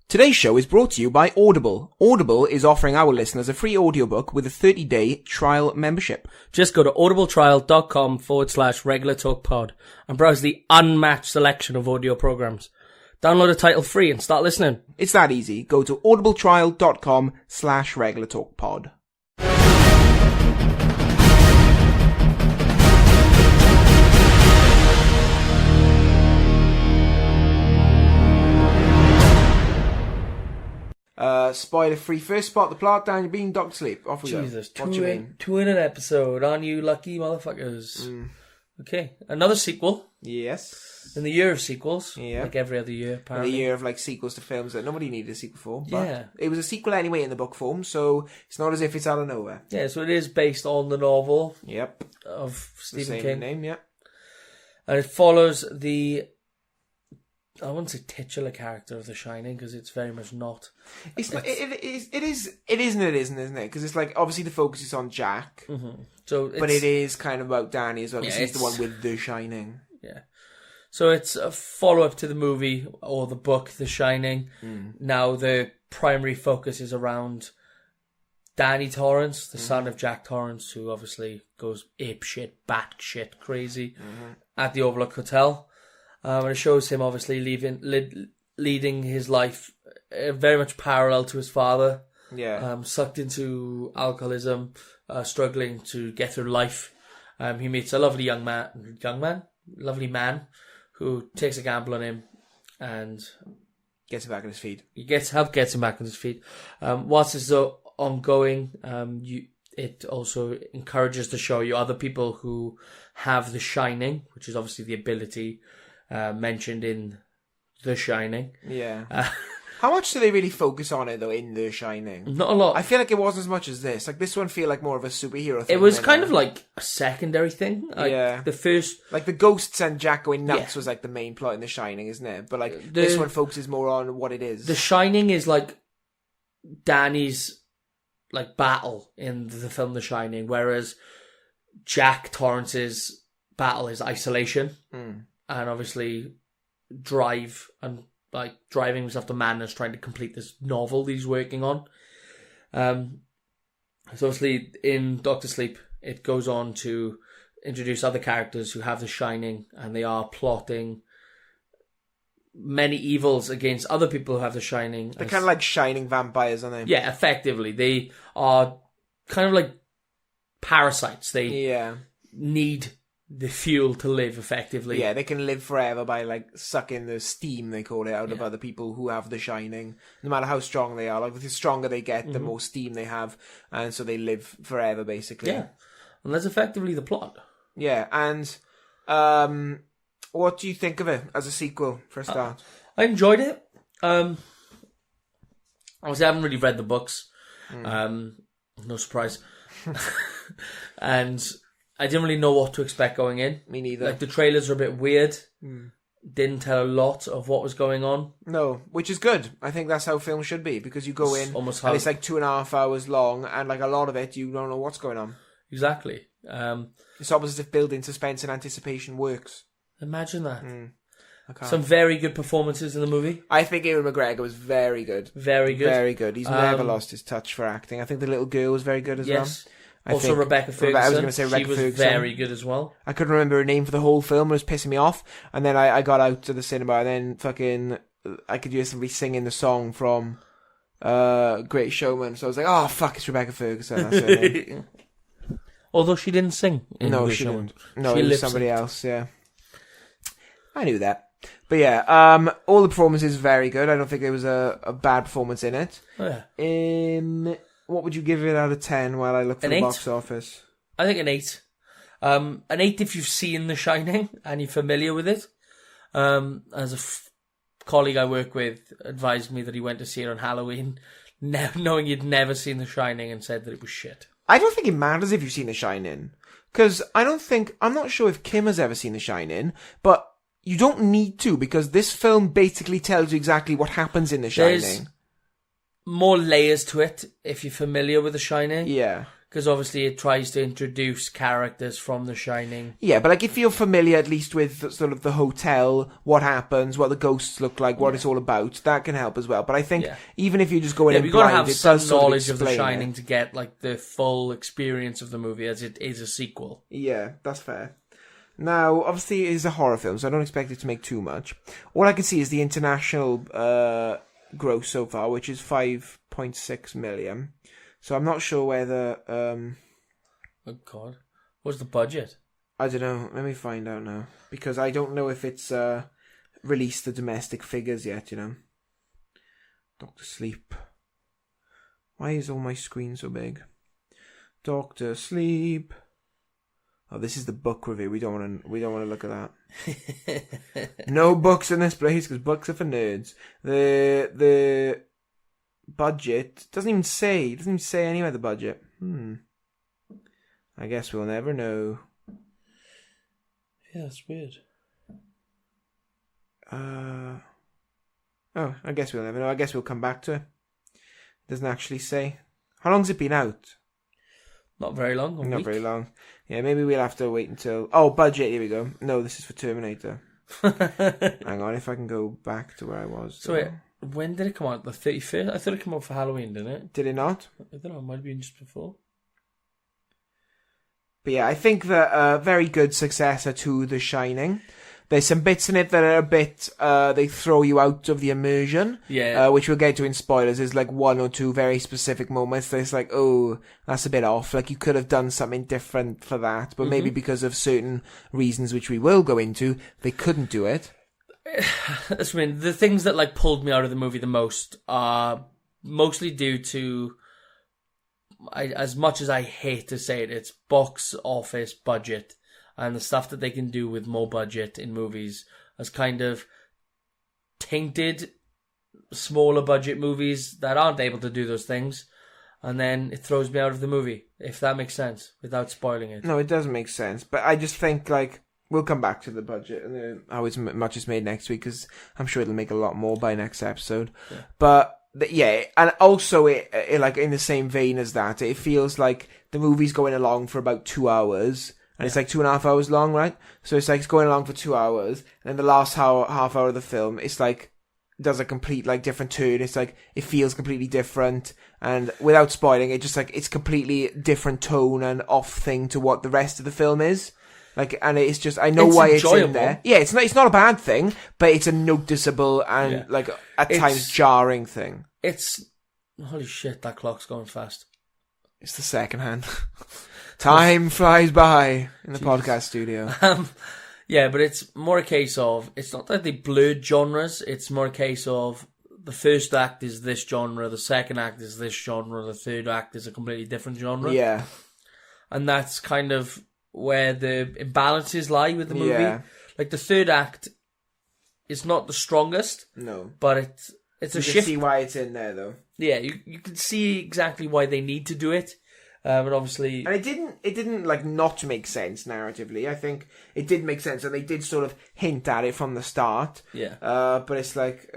Today's show is brought to you by Audible. Audible is offering our listeners a free audiobook with a 30-day trial membership. Just go to audibletrial.com/regulartalkpod and browse the unmatched selection of audio programs. Download a title free and start listening. It's that easy. Go to audibletrial.com/regulartalkpod. Spoiler free. First spot the plot, down you're being Dr. Sleep. Off we Jesus, go. What you mean? two in an episode, aren't you lucky motherfuckers? Okay, another sequel. Yes. In the year of sequels. Yeah. Like every other year, apparently. The year of like sequels to films that nobody needed a sequel for. But yeah. It was a sequel anyway in the book form, so it's not as if it's out of nowhere. Yeah, so it is based on the novel. Yep. Of Stephen the same King. Name, yeah. And it follows the... I wouldn't say titular character of The Shining because it's very much not. It is and it isn't, isn't it? Because it's like obviously the focus is on Jack, but it is kind of about Danny as well. Because he's the one with The Shining. Yeah, so it's a follow up to the movie or the book The Shining. Now the primary focus is around Danny Torrance, the son of Jack Torrance, who obviously goes ape shit, bat shit, crazy at the Overlook Hotel. And it shows him obviously leading his life very much parallel to his father. Yeah. Sucked into alcoholism, struggling to get through life. He meets a lovely lovely man who takes a gamble on him and gets him back on his feet. Gets him back on his feet. Whilst it's ongoing, it also encourages to show you other people who have the Shining, which is obviously the ability mentioned in The Shining. Yeah. How much do they really focus on it, though, in The Shining? Not a lot. I feel like it wasn't as much as this. Like, this one feel like more of a superhero thing. It was kind of like a secondary thing. Like, yeah. The first... Like, the ghosts and Jack going nuts was, like, the main plot in The Shining, isn't it? But, like, this one focuses more on what it is. The Shining is, like, Danny's, like, battle in the film The Shining, whereas Jack Torrance's battle is isolation. And obviously drive and like driving himself to madness trying to complete this novel that he's working on. So obviously in Dr. Sleep it goes on to introduce other characters who have the Shining and they are plotting many evils against other people who have the Shining. They're kind of like shining vampires, aren't they? Yeah, effectively. They are kind of like parasites. They need the fuel to live effectively. Yeah, they can live forever by like sucking the steam, they call it, out of other people who have the Shining. No matter how strong they are, like the stronger they get, the more steam they have, and so they live forever basically. Yeah, and that's effectively the plot. Yeah, and what do you think of it as a sequel for a start? I enjoyed it. Obviously, I haven't really read the books. No surprise. And I didn't really know what to expect going in. Me neither. Like, the trailers are a bit weird. Didn't tell a lot of what was going on. No, which is good. I think that's how films should be, because you go in and it's like 2.5 hours long, and like a lot of it, you don't know what's going on. Exactly. It's almost as if building suspense and anticipation works. Imagine that. Some very good performances in the movie. I think Ewan McGregor was very good. Very good. Very good. He's never lost his touch for acting. I think the little girl was very good as well. Also Rebecca Ferguson. I was going to say Rebecca Ferguson. She was very good as well. I couldn't remember her name for the whole film. It was pissing me off. And then I got out to the cinema and then fucking... I could hear somebody singing the song from Great Showman. So I was like, oh, fuck, it's Rebecca Ferguson. That's her name. Although she didn't sing in Great Showman. No, it was somebody else, yeah. I knew that. But yeah, all the performances very good. I don't think there was a bad performance in it. Oh, yeah. What would you give it out of 10 while I look for the box office? I think an 8. An 8 if you've seen The Shining and you're familiar with it. As a colleague I work with advised me that he went to see it on Halloween, knowing he'd never seen The Shining, and said that it was shit. I don't think it matters if you've seen The Shining. Because I'm not sure if Kim has ever seen The Shining, but you don't need to, because this film basically tells you exactly what happens in The Shining. There's more layers to it if you're familiar with The Shining. Yeah. because obviously it tries to introduce characters from The Shining. Yeah, but like if you're familiar at least with sort of the hotel, what happens, what the ghosts look like, what it's all about, that can help as well. But I think even if you just go in and blind, it does some knowledge of The Shining to get like the full experience of the movie, as it is a sequel. Yeah, that's fair. Now, obviously, it is a horror film, so I don't expect it to make too much. All I can see is the international gross so far, which is 5.6 million. So I'm not sure whether... Oh, God. What's the budget? I don't know. Let me find out now. Because I don't know if it's released the domestic figures yet, you know. Doctor Sleep. Why is all my screen so big? Doctor Sleep. Oh, this is the book review. We don't want to look at that. No books in this place because books are for nerds. The budget doesn't even say anywhere the budget. I guess we'll never know. Yeah, that's weird. Oh, I guess we'll never know. I guess we'll come back to it. It doesn't actually say. How long's it been out? Not very long. Not very long. Yeah, maybe we'll have to wait until... Oh, budget, here we go. No, this is for Terminator. Hang on, if I can go back to where I was. So wait, when did it come out? The 31st? I thought it came out for Halloween, didn't it? Did it not? I don't know, it might have been just before. But yeah, I think that a very good successor to The Shining. There's some bits in it that are a bit, they throw you out of the immersion. Yeah. Which we'll get to in spoilers. There's like one or two very specific moments that it's like, oh, that's a bit off. Like you could have done something different for that. But maybe because of certain reasons which we will go into, they couldn't do it. I mean, the things that like pulled me out of the movie the most are mostly due to, as much as I hate to say it, it's box office budget. And the stuff that they can do with more budget in movies has kind of tainted smaller budget movies that aren't able to do those things. And then it throws me out of the movie, if that makes sense, without spoiling it. No, it doesn't make sense. But I just think, like, we'll come back to the budget and how much is made next week, because I'm sure it'll make a lot more by next episode. Yeah. But, yeah, and also, it like, in the same vein as that, it feels like the movie's going along for about 2 hours. And it's like 2.5 hours long, right? So it's like it's going along for 2 hours. And then the last half hour of the film, it's like, does a complete, like, different turn. It's like, it feels completely different. And without spoiling, it just like, it's completely different tone and off thing to what the rest of the film is. Like, and it's just, I know why it's in there. Yeah, it's not a bad thing, but it's a noticeable and, like, at times jarring thing. Holy shit, that clock's going fast. It's the second hand. Time flies by in the podcast studio. Yeah, but it's more a case of, it's not that they blurred genres, it's more a case of the first act is this genre, the second act is this genre, the third act is a completely different genre. Yeah. And that's kind of where the imbalances lie with the movie. Yeah. Like the third act is not the strongest. No. But it's a shift. You can see why it's in there though. Yeah, you can see exactly why they need to do it. But obviously... And it didn't like not make sense narratively. I think it did make sense, and they did sort of hint at it from the start. Yeah. But it's like,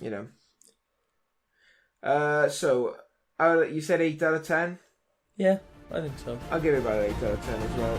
you know. So, you said 8 out of 10? Yeah, I think so. I'll give it about 8 out of 10 as well.